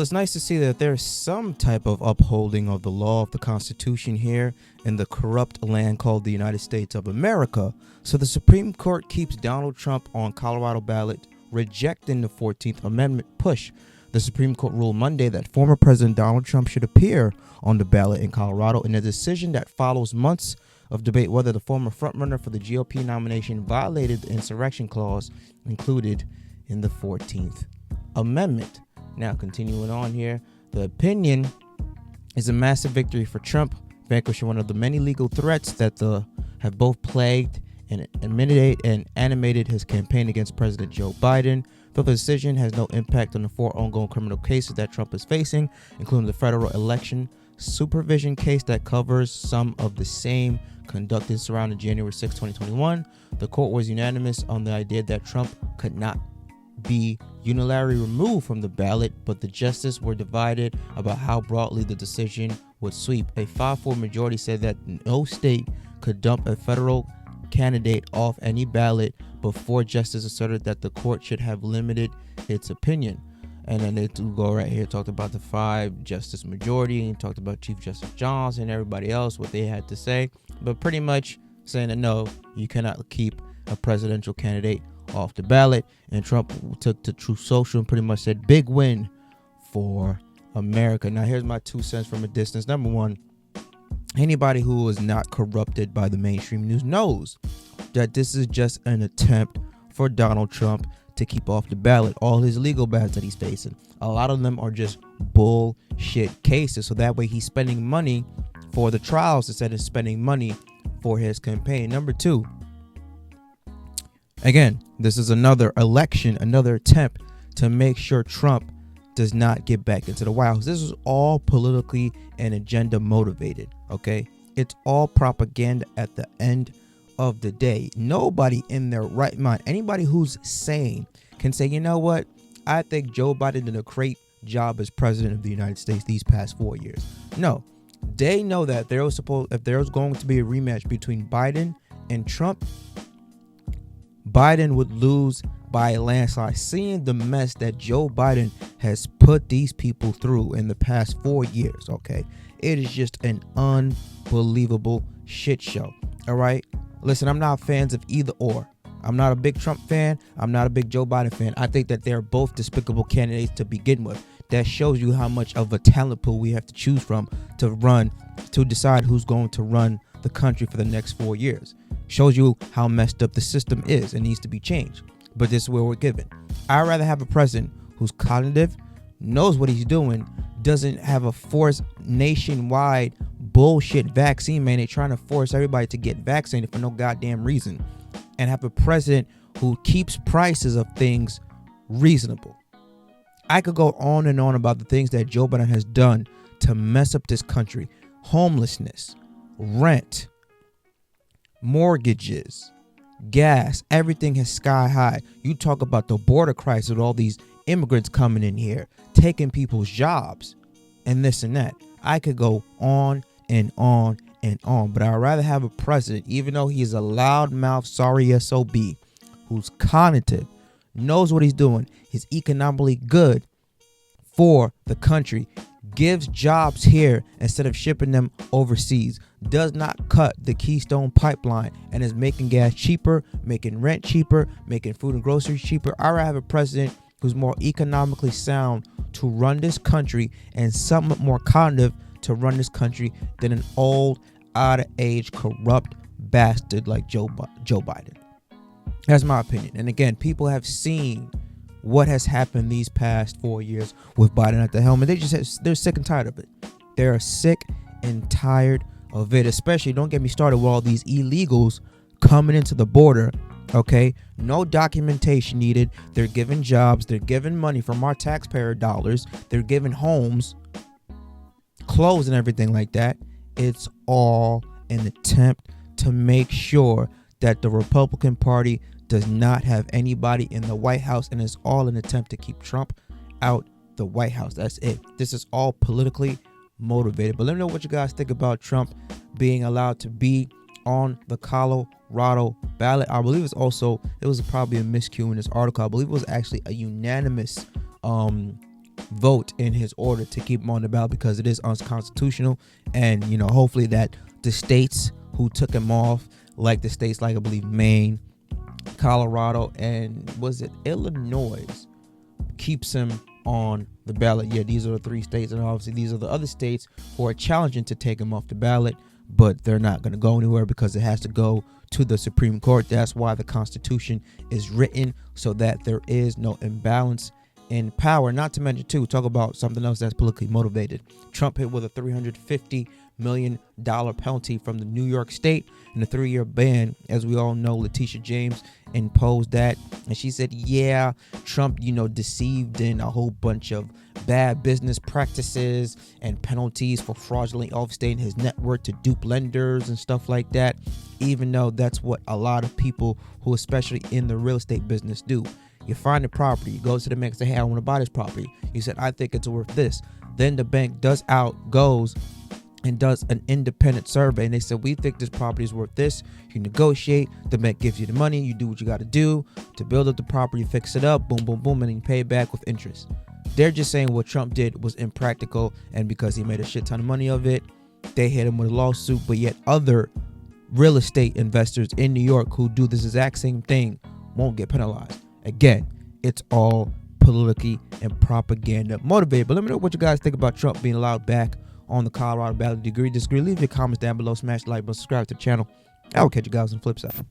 It's nice to see that there's some type of upholding of the law of the Constitution here in the corrupt land called the United States of America. So the Supreme Court keeps Donald Trump on Colorado ballot, rejecting the 14th Amendment push. The Supreme Court ruled Monday that former President Donald Trump should appear on the ballot in Colorado in a decision that follows months of debate whether the former frontrunner for the GOP nomination violated the insurrection clause included in the 14th Amendment. Now, continuing on here, the opinion is a massive victory for Trump, vanquishing one of the many legal threats that have both plagued and animated his campaign against President Joe Biden. Though the decision has no impact on the 4 ongoing criminal cases that Trump is facing, including the federal election supervision case that covers some of the same conducted surrounding January 6, 2021, the court was unanimous on the idea that Trump could not be unilaterally removed from the ballot, but the justices were divided about how broadly the decision would sweep. A 5-4 majority said that no state could dump a federal candidate off any ballot, but 4 justices asserted that the court should have limited its opinion. And then they go right here, talked about the 5 justice majority, and talked about Chief Justice Johnson and everybody else, what they had to say, but pretty much saying that no, you cannot keep a presidential candidate off the ballot. And Trump took to Truth Social and pretty much said, big win for America. Now, here's my 2 cents from a distance. Number one, anybody who is not corrupted by the mainstream news knows that this is just an attempt for Donald Trump to keep off the ballot. All his legal battles that he's facing, a lot of them are just bullshit cases. So that way he's spending money for the trials instead of spending money for his campaign. Number 2, again, this is another election, another attempt to make sure Trump does not get back into the White House. This is all politically and agenda motivated, okay? It's all propaganda at the end of the day. Nobody in their right mind, anybody who's sane, can say, you know what? I think Joe Biden did a great job as president of the United States these past 4 years. No, they know that if there was going to be a rematch between Biden and Trump, Biden would lose by a landslide. Seeing the mess that Joe Biden has put these people through in the past 4 years, okay? It is just an unbelievable shit show, all right? Listen, I'm not fans of either or. I'm not a big Trump fan. I'm not a big Joe Biden fan. I think that they're both despicable candidates to begin with. That shows you how much of a talent pool we have to choose from to decide who's going to run the country for the next 4 years. Shows you how messed up the system is and needs to be changed. But this is where we're given. I'd rather have a president who's cognitive, knows what he's doing, doesn't have a forced nationwide bullshit vaccine mandate trying to force everybody to get vaccinated for no goddamn reason, and have a president who keeps prices of things reasonable. I could go on and on about the things that Joe Biden has done to mess up this country. Homelessness, rent, mortgages, gas, everything is sky high. You talk about the border crisis with all these immigrants coming in here, taking people's jobs, and this and that. I could go on and on and on, but I'd rather have a president, even though he is a loudmouth, sorry SOB, who's cognitive, knows what he's doing, is economically good for the country, gives jobs here instead of shipping them overseas, does not cut the Keystone Pipeline, and is making gas cheaper, making rent cheaper, making food and groceries cheaper. I'd rather have a president who's more economically sound to run this country and somewhat more cognitive to run this country than an old, out-of-age, corrupt bastard like Joe Biden. That's my opinion. And again, people have seen what has happened these past 4 years with Biden at the helm, and they're sick and tired of it. They're sick and tired of it, especially, don't get me started with all these illegals coming into the border, okay? No documentation needed. They're giving jobs. They're giving money from our taxpayer dollars. They're giving homes, clothes, and everything like that. It's all an attempt to make sure that the Republican Party does not have anybody in the White House, and it's all an attempt to keep Trump out the White House. That's it. This is all politically motivated. But let me know what you guys think about Trump being allowed to be on the Colorado ballot. I believe it was probably a miscue in this article. I believe it was actually a unanimous vote in his order to keep him on the ballot because it is unconstitutional. And, you know, hopefully that the states who took him off, like the states like I believe Maine, Colorado, and was it Illinois, keeps him on the ballot. Yeah, these are the 3 states, and obviously these are the other states who are challenging to take him off the ballot, but they're not going to go anywhere because it has to go to the Supreme Court. That's why the Constitution is written, so that there is no imbalance in power. Not to mention, too, talk about something else that's politically motivated. Trump hit with a $350 million penalty from the New York state and a 3-year ban. As we all know, Letitia James imposed that, and she said, yeah, Trump, you know, deceived in a whole bunch of bad business practices and penalties for fraudulently overstating his net worth to dupe lenders and stuff like that, even though that's what a lot of people who especially in the real estate business do. You find a property, you go to the bank and say, hey, I want to buy this property. You said, I think it's worth this. Then the bank goes and does an independent survey, and they said, we think this property is worth this. You negotiate, the bank gives you the money, you do what you got to do to build up the property, fix it up, boom, boom, boom, and then you pay it back with interest. They're just saying what Trump did was impractical, and because he made a shit ton of money of it, they hit him with a lawsuit. But yet other real estate investors in New York who do this exact same thing won't get penalized. Again, it's all politically and propaganda motivated. But let me know what you guys think about Trump being allowed back on the Colorado ballot. Disagree? Leave your comments down below. Smash the like button, subscribe to the channel. I will catch you guys on the flip side.